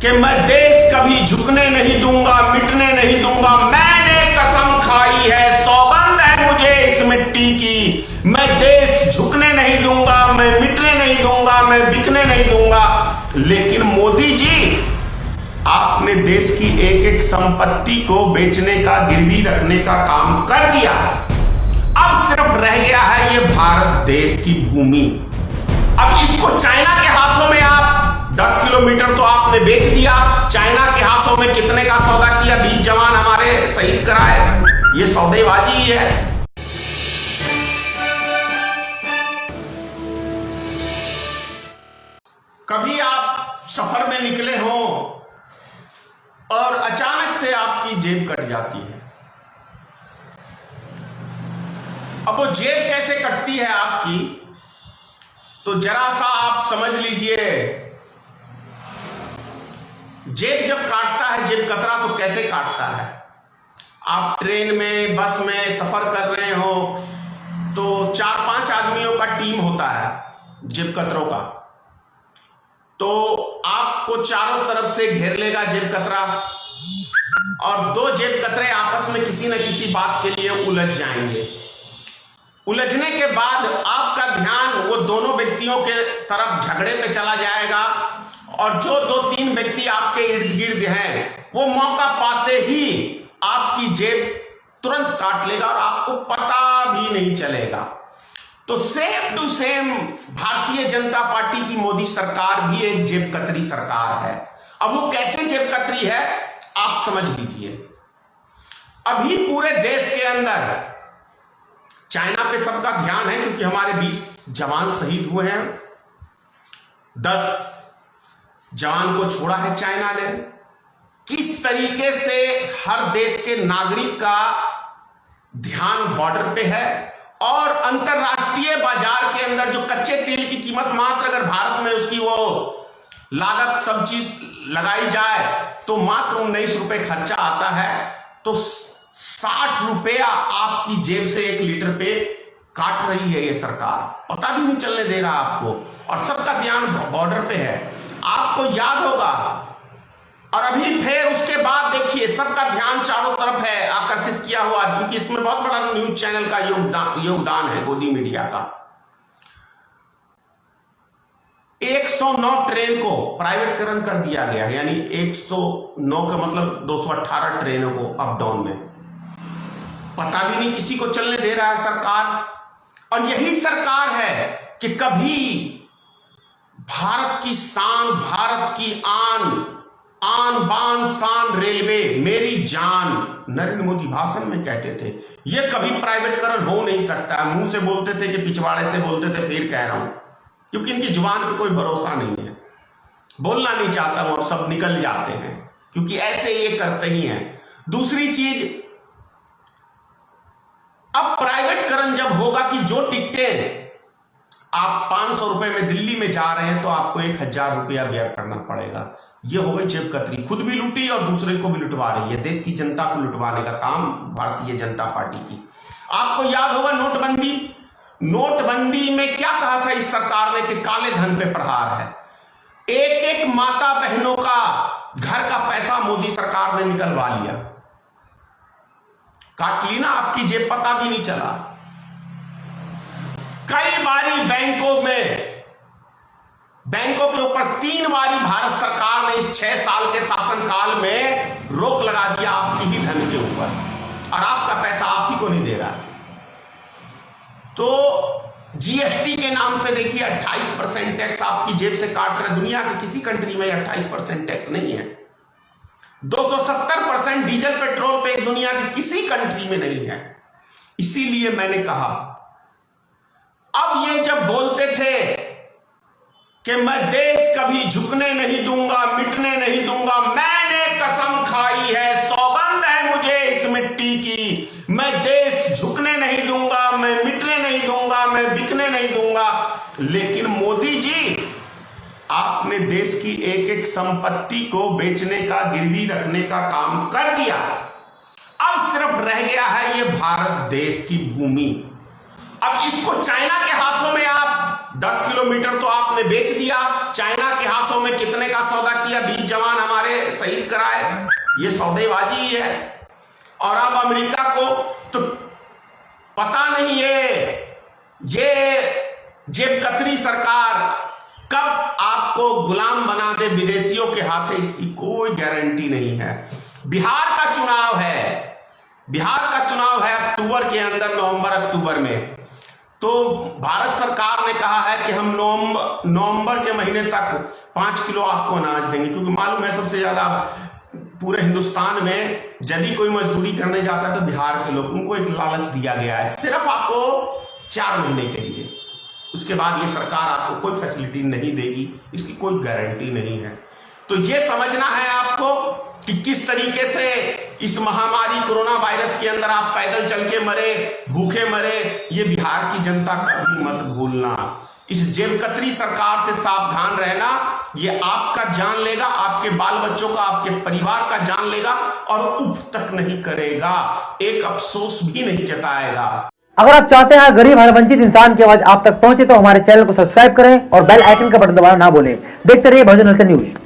कि मैं देश कभी झुकने नहीं दूंगा, मिटने नहीं दूंगा। मैंने कसम खाई है, सौगंध है मुझे इस मिट्टी की। मैं देश झुकने नहीं दूंगा, मैं मिटने नहीं दूंगा, मैं बिकने नहीं दूंगा। लेकिन मोदी जी, आपने देश की एक एक संपत्ति को बेचने का, गिरवी रखने का काम कर दिया। अब सिर्फ रह गया है ये भारत देश की भूमि। अब इसको चाइना के हाथों में आप 10 किलोमीटर तो आपने बेच दिया। चाइना के हाथों में कितने का सौदा किया? 20 जवान हमारे शहीद कराए। ये सौदेबाजी ही है। कभी आप सफर में निकले हो और अचानक से आपकी जेब कट जाती है। अब वो जेब कैसे कटती है आपकी, तो जरा सा आप समझ लीजिए। जेब जब काटता है, जेब कतरा तो कैसे काटता है? आप ट्रेन में, बस में सफर कर रहे हो तो 4-5 आदमियों का टीम होता है जेब कतरों का। तो आपको चारों तरफ से घेर लेगा जेब कतरा, और 2 जेब कतरे आपस में किसी न किसी बात के लिए उलझ जाएंगे। उलझने के बाद आपका ध्यान वो दोनों व्यक्तियों के तरफ झगड़े पे चला जाएगा, और जो 2-3 व्यक्ति आपके इर्द गिर्द हैं वो मौका पाते ही आपकी जेब तुरंत काट लेगा और आपको पता भी नहीं चलेगा। तो same to same Bharatiya Janata party की मोदी सरकार भी एक जेब कतरी सरकार है। अब वो कैसे जेब कतरी है आप समझ लीजिए। अभी पूरे देश के अंदर चाइना पे सबका ध्यान है, क्योंकि हमारे 20 जवान शहीद हुए हैं। 10 जवान को छोड़ा है चाइना ने। किस तरीके से हर देश के नागरिक का ध्यान बॉर्डर पे है, और अंतरराष्ट्रीय बाजार के अंदर जो कच्चे तेल की कीमत मात्र, अगर भारत में उसकी वो लागत सब चीज लगाई जाए तो मात्र 19 रुपए खर्चा आता है। तो 60 रुपया आपकी जेब से 1 लीटर पे काट रही है ये सरकार। पता भी नहीं चलने दे रहा आपको, और सबका ध्यान बॉर्डर पे है। आपको याद होगा, और अभी फिर उसके बाद देखिए सबका ध्यान चारों तरफ है आकर्षित किया हुआ, क्योंकि इसमें बहुत बड़ा न्यूज चैनल का योगदान है, गोदी मीडिया का। 109 ट्रेन को प्राइवेटकरण कर दिया गया है, यानी 109 का मतलब 218 ट्रेनों को अप डाउन में। पता भी नहीं किसी को चलने दे रहा है सरकार। और यही सरकार है कि कभी भारत की शान, भारत की आन बान शान रेलवे मेरी जान, नरेंद्र मोदी भाषण में कहते थे। ये कभी प्राइवेटकरण हो नहीं सकता। मुंह से बोलते थे कि पिछवाड़े से बोलते थे, फिर कह रहा हूं, क्योंकि इनकी जुबान पे कोई भरोसा नहीं है। बोलना नहीं चाहता और सब निकल जाते हैं, क्योंकि ऐसे ये करते ही हैं। दूसरी चीज, अब प्राइवेटकरण जब होगा कि जो टिकटें आप 500 रुपए में दिल्ली में जा रहे हैं तो आपको 1000 रुपया बेयर करना पड़ेगा। ये हो गई जेब कतरी। खुद भी लूटी और दूसरे को भी लुटवा रही है। देश की जनता को लुटवाने का काम भारतीय जनता पार्टी की। आपको याद होगा नोटबंदी में क्या कहा था इस सरकार ने कि काले धन पे प्रहार है। एक एक माता बहनों का घर का पैसा मोदी सरकार ने निकलवा लिया। काट ली ना आपकी जेब, पता भी नहीं चला। कई बारी बैंकों के ऊपर 3 बारी भारत सरकार ने इस 6 साल के शासनकाल में रोक लगा दिया आपकी ही धन के ऊपर, और आपका पैसा आप ही को नहीं दे रहा। तो जीएसटी के नाम पे देखिए 28% टैक्स आपकी जेब से काट रहे। दुनिया के किसी कंट्री में 28% टैक्स नहीं है। 270% डीजल पेट्रोल पे दुनिया की किसी कंट्री में नहीं है। इसीलिए मैंने कहा, अब ये जब बोलते थे कि मैं देश कभी झुकने नहीं दूंगा, मिटने नहीं दूंगा, मैंने कसम खाई है, सौगंध है मुझे इस मिट्टी की। मैं देश झुकने नहीं दूंगा, मैं मिटने नहीं दूंगा, मैं बिकने नहीं दूंगा। लेकिन मोदी जी, आपने देश की एक एक संपत्ति को बेचने का, गिरवी रखने का काम कर दिया। अब सिर्फ रह गया है ये भारत देश की भूमि। अब इसको चाइना के हाथों में आप 10 किलोमीटर तो आपने बेच दिया। चाइना के हाथों में कितने का सौदा किया? 20 जवान हमारे शहीद कराए, ये सौदेबाजी ही है। और अब अमेरिका को तो पता नहीं है ये जेब कतरी सरकार कब आपको गुलाम बना दे विदेशियों के हाथे, इसकी कोई गारंटी नहीं है। बिहार का चुनाव है अक्टूबर के अंदर, नवंबर अक्टूबर में। तो भारत सरकार ने कहा है कि हम नवंबर के महीने तक 5 किलो आपको अनाज देंगे, क्योंकि मालूम है सबसे ज्यादा पूरे हिंदुस्तान में यदि कोई मजदूरी करने जाता है तो बिहार के लोग, उनको एक लालच दिया गया है सिर्फ आपको 4 महीने के लिए। उसके बाद ये सरकार आपको कोई फैसिलिटी नहीं देगी, इसकी कोई गारंटी नहीं है। तो ये समझना है आपको कि किस तरीके से इस महामारी कोरोना वायरस के अंदर आप पैदल चल के मरे, भूखे मरे, ये बिहार की जनता कभी मत भूलना। इस जेब कतरी सरकार से सावधान रहना, ये आपका जान लेगा, आपके बाल बच्चों का, आपके परिवार का जान लेगा और उफ तक नहीं करेगा, एक अफसोस भी नहीं जताएगा। अगर आप चाहते हैं गरीब हर वंचित इंसान की आवाज आप तक पहुंचे तो हमारे चैनल को सब्सक्राइब करें और बेल आइकन का बटन दबाना ना भूलें। देखते रहिए भोजन न्यूज।